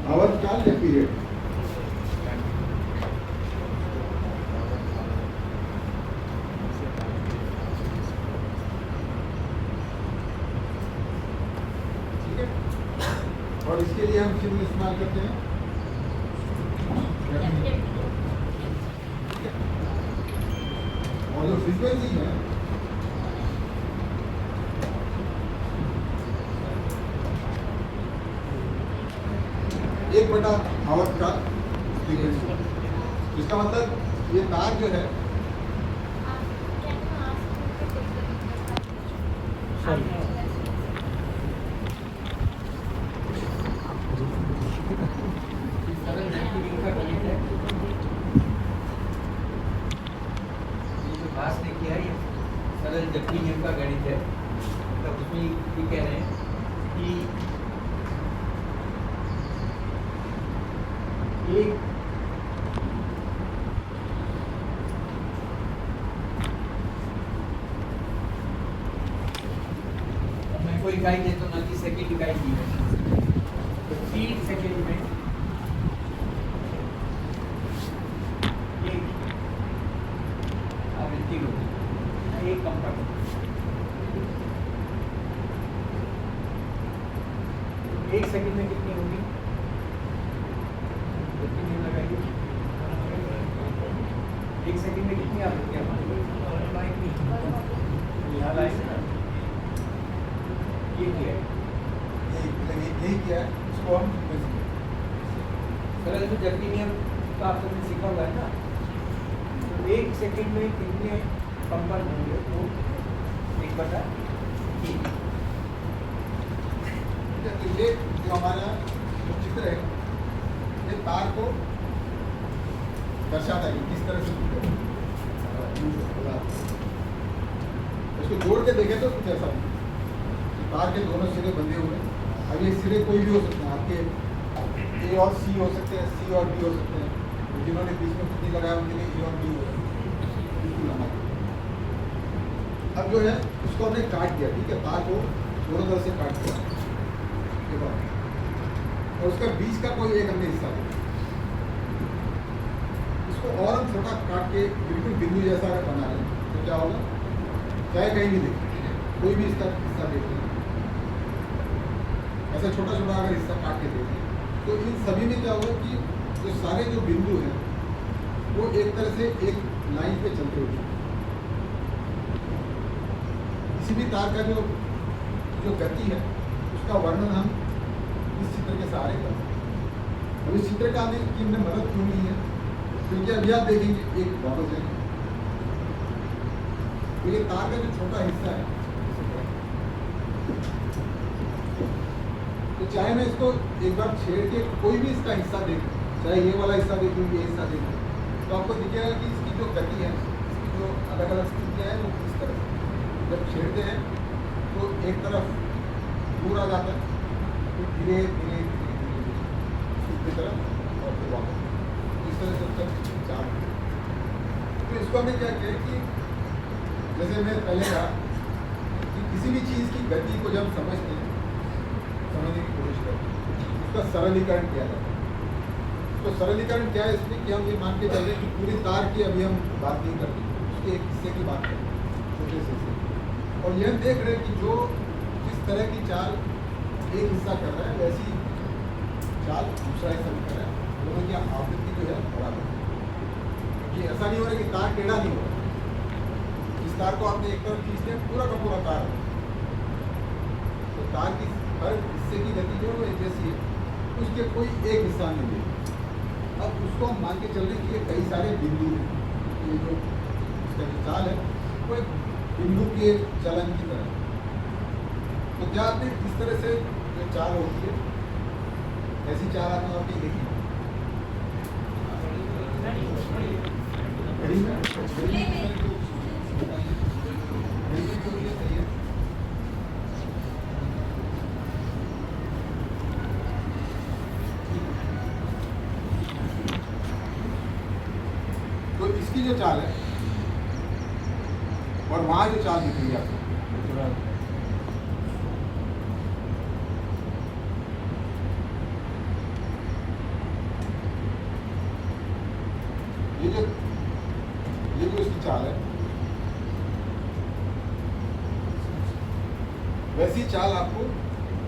आवर्तकाल या पीरियड। और इसके लिए हम चिन्ह इस्तेमाल करते हैं, और जो फ्रीक्वेंसी है 1/1/8 का फ्रीक्वेंसी। इसका मतलब ये तार जो है पास ने किया ये सरल जबकि नियम का गणित है, तो उसमें ये कह रहे हैं कि एक मैं कोई इकाई देता हूँ ना कि सेकंड इकाई दी है, तो 3 सेकंड में एक आवृत्ति होगी, एक कंपन। एक सेकंड में कितनी होगी? कितनी लगाइए? एक सेकंड में कितनी आवृत्तियाँ यहाँ लाइन ये क्या है? यही क्या है, इसको हम सरल जो जबकि नियम का आपने सीखा हुआ है ना, तो एक सेकंड में कितने कंपन होंगे? वो 1/3। तो ये जो हमारा जो चित्र है, ये तार को दर्शाता है कि किस तरह से इसको जोड़ के देखें तो कुछ ऐसा नहीं। तार के दोनों सिरे बंधे हुए हैं। अब ये सिरे कोई भी हो सकते हैं, आपके ए और सी हो सकते हैं, सी और बी हो सकते हैं। जिन्होंने बीच में कुछ नहीं लगाया उनके लिए ए और बी हो सकते हैं, बिल्कुल लगा। अब जो है उसको हमने काट दिया, ठीक है, तार को दोनों तरफ से काट दिया और उसका बीच का कोई एक हमने हिस्सा दिया। इसको और हम छोटा काट के बिल्कुल बिंदु जैसा अगर बना लें तो क्या होगा, चाहे कहीं भी देखें, कोई भी इसका हिस्सा देख लें, ऐसा छोटा छोटा अगर हिस्सा काट के देखें तो इन सभी में क्या होगा कि जो सारे जो बिंदु हैं वो एक तरह से एक लाइन पे चलते हुए, किसी भी तार का जो गति है उसका वर्णन हम इस चित्र के सहारे करते हैं। अब इस चित्र का की हमने मदद क्यों नहीं है, क्योंकि अभी आप देखेंगे एक वापस जाएंगे तो ये तार का जो छोटा हिस्सा है, तो चाहे मैं इसको एक बार छेड़ के कोई भी इसका हिस्सा देखूं, चाहे ये वाला हिस्सा देखूं, ये हिस्सा देखूं, तो आपको दिखेगा कि इसकी जो गति है, इसकी जो अलग अलग स्थितियाँ हैं वो किस तरह से जब छेड़ते हैं तो एक तरफ दूर आ जाता है, फिर धीरे धीरे धीरे धीरे दूसरी तरफ और फिर वापस इस तरह से तक चार। तो इसको हमने क्या किया कि जैसे मैं पहले कहा कि किसी भी चीज़ की गति को जब समझने की कोशिश करते हैं उसका सरलीकरण किया जाता है। तो सरलीकरण क्या है इसमें कि हम ये मान के चलते कि पूरी तार की अभी हम बात नहीं करते, उसके एक हिस्से की बात करते हैं, छोटे से हिस्से, और यह देख रहे हैं कि जो जिस तरह की चाल एक हिस्सा कर रहा है वैसी चाल दूसरा हिस्सा भी कर रहा है, दोनों की आवृत्ति जो है बराबर है। क्योंकि ऐसा नहीं हो रहा कि तार टेढ़ा नहीं हो रहा, इस तार को आपने एक तरफ खींचते हैं पूरा का पूरा तार, तो तार की हर हिस्से की गति जो है जैसी है, उसके कोई एक हिस्सा नहीं देगा। अब उसको हम मान के चल रहे कि ये कई सारे बिंदु हैं, ये जो इसका जो चाल है वो एक बिंदु के चलन की तरह। तो क्या आपने इस तरह से जो चाल होती है ऐसी चाल आपने और नहीं देखी? तो इसकी जो चाल है और वहां जो चाल दिख रही है आपको, ये जो इसकी चाल है वैसी चाल आपको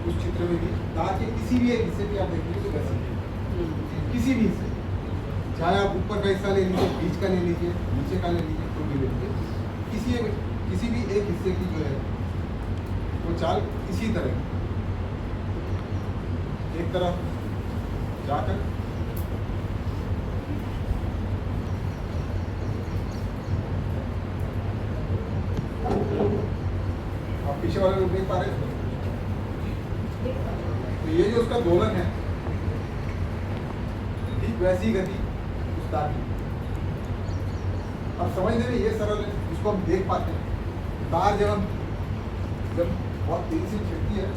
उस चित्र में भी तार के किसी भी एक हिस्से की आप देखेंगे तो वैसी किसी भी हिस्से, चाहे आप ऊपर का हिस्सा ले लीजिए, बीच का ले लीजिए, नीचे का ले लीजिए, तो भी ले लीजिए, किसी भी एक हिस्से की जो है वो चाल इसी तरह की, एक तरफ जाकर आप पीछे वाले लोग देख पा रहे हैं? तो ये जो उसका दोलन है, ठीक वैसी ही गति उस तार की। अब समझने में ये सरल है, इसको हम देख पाते हैं। तार जब बहुत तेजी से छिड़ती है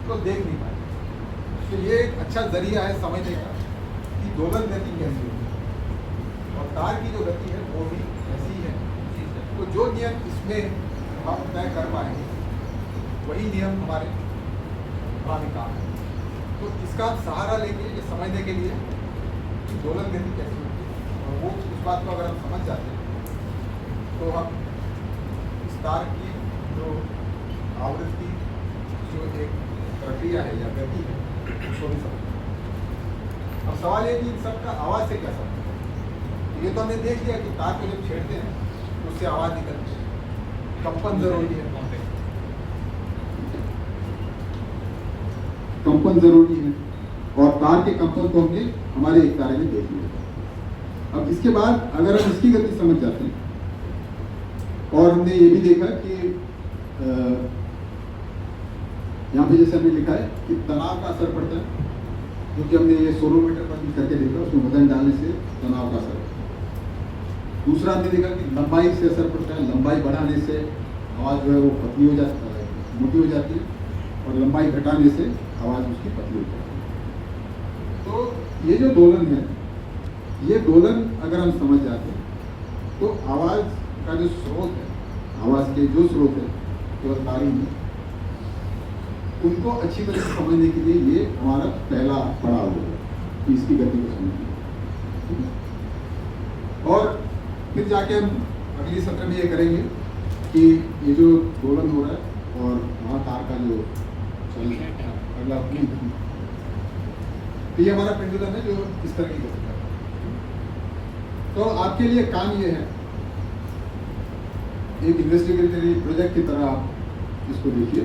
तो देख नहीं पाते, तो ये एक अच्छा जरिया है समझने का कि दोलन गति कैसी है और तार की जो गति है वो भी ऐसी ही है। तो जो नियम इसमें हम तय कर पाएंगे वही नियम हमारे भावी काम है। तो इसका सहारा लेके ये समझने के लिए कि दोलन गति कैसी होती है और वो उस बात को अगर हम समझ जाते हैं तो हम इस तार की जो आवृत्ति जो एक प्रक्रिया है या गति है उसको भी समझते हैं। अब सवाल ये कि इन सबका आवाज़ से क्या संबंध है? ये तो हमने देख लिया कि तार को जब छेड़ते हैं तो उससे आवाज़ निकलती है, कंपन जरूरी है, कंपन जरूरी है और तार के कंपन को हमने हमारे एक तारे में देख लिया। अब इसके बाद अगर हम इसकी गति समझ जाते हैं और हमने ये भी देखा कि यहाँ पे जैसे हमने लिखा है कि तनाव का असर पड़ता है, क्योंकि हमने ये सोलोमीटर पर भी करके देखा, उसमें वजन डालने से तनाव का असर। दूसरा हमने देखा कि लंबाई से असर पड़ता है, लंबाई बढ़ाने से आवाज़ जो है वो पतली हो जाती है, मोटी हो जाती है और लंबाई घटाने से आवाज़ उसकी पतली हो जाती है। तो ये जो दोलन है, ये दोलन अगर हम समझ जाते हैं तो आवाज़ का जो स्रोत है, आवाज़ के जो स्रोत है केवल तार ही नहीं, उनको अच्छी तरह से समझने के लिए ये हमारा पहला पड़ाव होगा कि इसकी गति को समझना। और फिर जाके हम अगली सत्र में ये करेंगे कि ये जो दोलन हो रहा है और वहाँ तार का जो चल अगला तो ये हमारा पेंडुलम है जो इस तरह की गति कर रहा है। तो आपके लिए काम ये है, एक इन्वेस्टिगेटरी प्रोजेक्ट की तरह आप इसको देखिए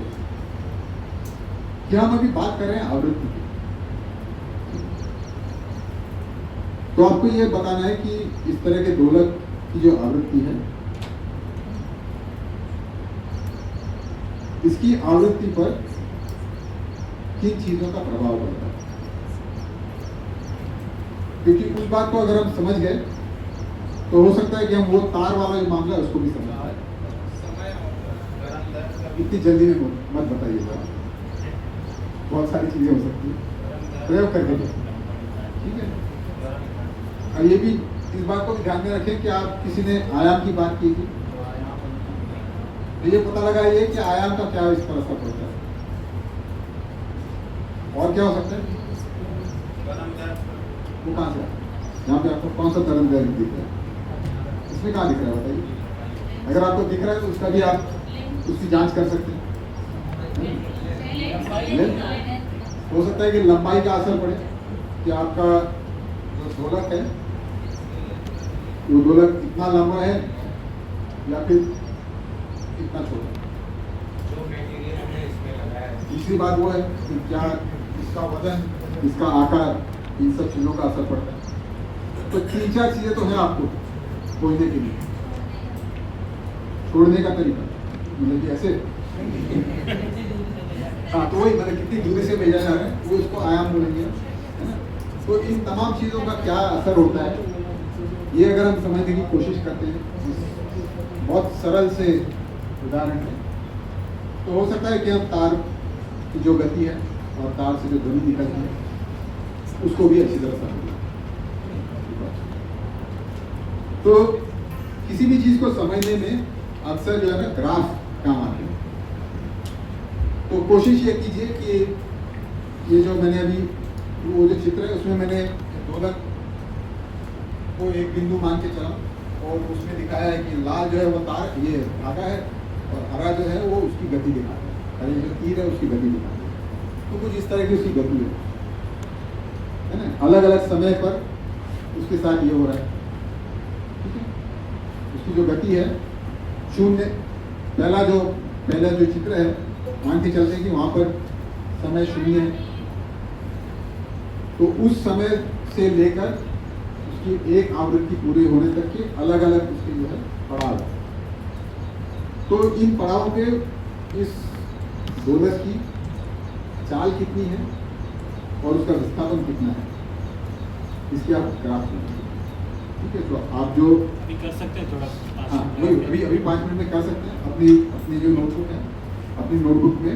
कि हम अभी बात कर रहे हैं आवृत्ति की। तो आपको ये बताना है कि इस तरह के दोलक की जो आवृत्ति है, इसकी आवृत्ति पर किन चीजों का प्रभाव पड़ता है, क्योंकि उस बात को अगर हम समझ गए तो हो सकता है कि हम वो तार वाला जो मामला है उसको भी समझ पाए। इतनी जल्दी में मत बताइएगा, बहुत सारी चीजें हो सकती है, प्रयोग करके ठीक है। और ये भी इस बात को भी ध्यान में रखें कि आप किसी ने आयाम की बात की थी, तो ये पता लगा ये कि आयाम का क्या इस पर असर पड़ता है। और क्या हो सकता है, वो कहाँ से यहाँ पे आपको कौन सा तरंग दैर्घ्य दिख रहा है, इसमें कहाँ दिख रहा है बताइए। अगर आपको दिख रहा है तो उसका भी आप उसकी जांच कर सकते हैं। हो सकता है कि लंबाई का असर पड़े कि आपका जो दोलक है वो दोलक इतना लंबा है या फिर इतना छोटा। तीसरी बात वो है कि क्या इसका वजन, इसका आकार, इन सब चीज़ों का असर पड़ता है। तो 3-4 चीज़ें तो हैं आपको खोजने के लिए। छोड़ने का तरीका मतलब कि ऐसे हाँ, तो वही मतलब कितनी दूरी से भेजा जा रहा है वो इसको आयाम बोलेंगे, है ना। तो इन तमाम चीज़ों का क्या असर होता है ये अगर हम समझने की कोशिश करते हैं, बहुत सरल से उदाहरण है, तो हो सकता है कि हम तार की जो गति है और तार से जो ध्वनि निकलती है उसको भी अच्छी तरह समझें। तो किसी भी चीज़ को समझने में अक्सर जो है ना ग्राफ काम आते हैं। तो कोशिश ये कीजिए कि ये जो मैंने अभी वो जो चित्र है उसमें मैंने दोलक को एक बिंदु मान के चला और उसमें दिखाया है कि लाल जो है वो तार ये धागा है और हरा जो है वो उसकी गति दिखाता है, हरे जो तीर है उसकी गति दिखाता है। तो कुछ इस तरह की उसकी गति है ना, अलग अलग समय पर उसके साथ ये हो रहा है, ठीक है। उसकी जो गति है 0, पहला जो चित्र है मान के चलते हैं कि वहाँ पर समय 0 है, तो उस समय से लेकर उसकी एक आवृत्ति पूरी होने तक के अलग अलग उसके जो है पड़ाव है। तो इन पड़ावों के इस डोलस की चाल कितनी है और उसका विस्थापन कितना है, इसके आप ग्राफ बनाइए। ठीक है, तो आप जो अभी कर सकते हैं थोड़ा, हाँ वही अभी 5 मिनट में कर सकते हैं। अपनी जो नोटबुक है, अपनी नोटबुक में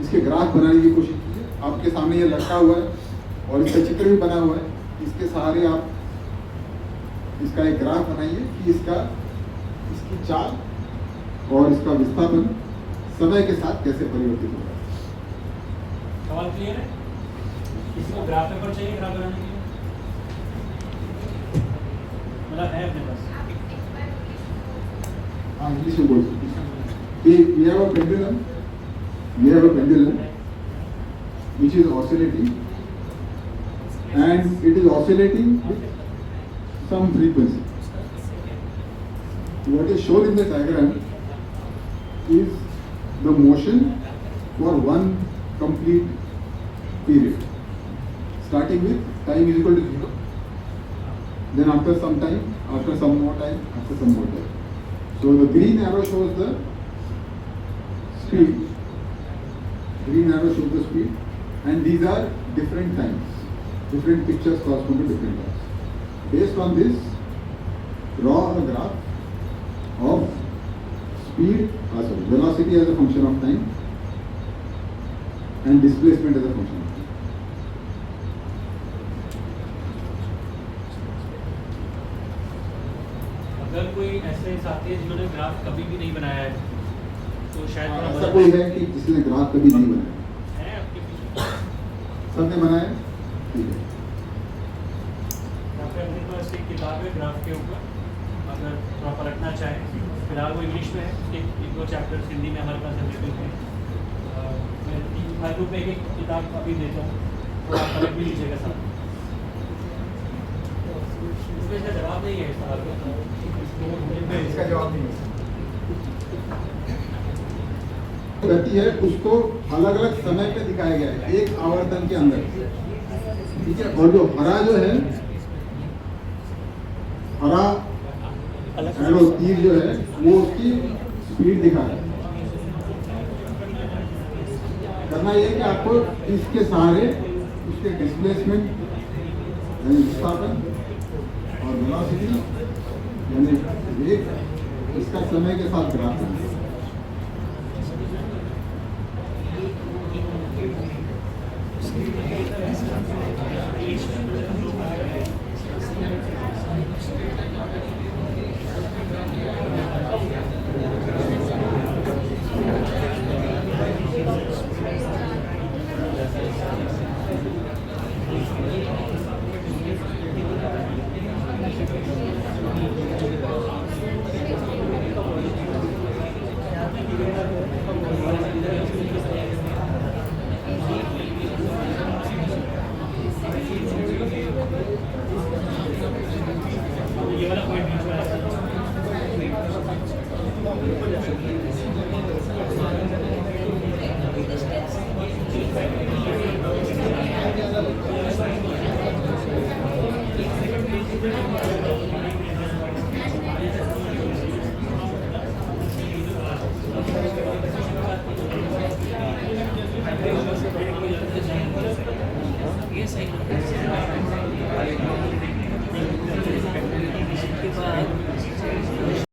इसके ग्राफ बनाने की कोशिश कीजिए। आपके सामने ये लटका हुआ है और इसका चित्र भी बना हुआ है। इसके सहारे आप इसका एक ग्राफ बनाइए कि इसकी चाल और इसका विस्थापन समय के साथ कैसे परिवर्तित होगा। सवाल क्लियर है? किसी को ग्राफ पेपर चाहिए ग्राफ बनाने के लिए? मतलब है अपने पास? हाँ, इंग्लिश में बोल सकते हैं। We have a pendulum which is oscillating, and it is oscillating with some frequency. What is shown in the diagram is the motion for one complete period, starting with time is equal to 0, then after some time, after some more time, after some more time. So the green arrow shows the speed, and these are different times, different pictures correspond to different times. Based on this, draw a graph of speed, velocity as a function of time and displacement as a function of time. अगर कोई ऐसे साथी है जिन्होंने ग्राफ कभी भी नहीं बनाया है तो शायद थोड़ा ऐसा कोई है कि जिसने ग्राफ कभी नहीं बनाया है आपके पीछे? सबने बनाया? ठीक है। यहाँ पे अपने पास एक किताब है ग्राफ के ऊपर, अगर थोड़ा पलटना चाहें। फिलहाल वो इंग्लिश में है, एक दो चैप्टर्स हिंदी में हमारे पास अवेलेबल हैं। मैं हर ग्रुप में एक किताब अभी देता हूँ, थोड़ा पलट भी लीजिएगा साथ। इसमें इसका जवाब नहीं है इस सवाल का। इसका जवाब नहीं है। गति है उसको अलग अलग समय पे दिखाया गया है एक आवर्तन के अंदर, ठीक है। और जो हरा है हरा एरो तीर जो है वो उसकी स्पीड दिखा रहा है। करना ये कि आपको इसके सहारे उसके डिस्प्लेसमेंट यानी विस्थापन और वेलोसिटी यानी वेग, इसका समय के साथ ग्राफ करना है। Each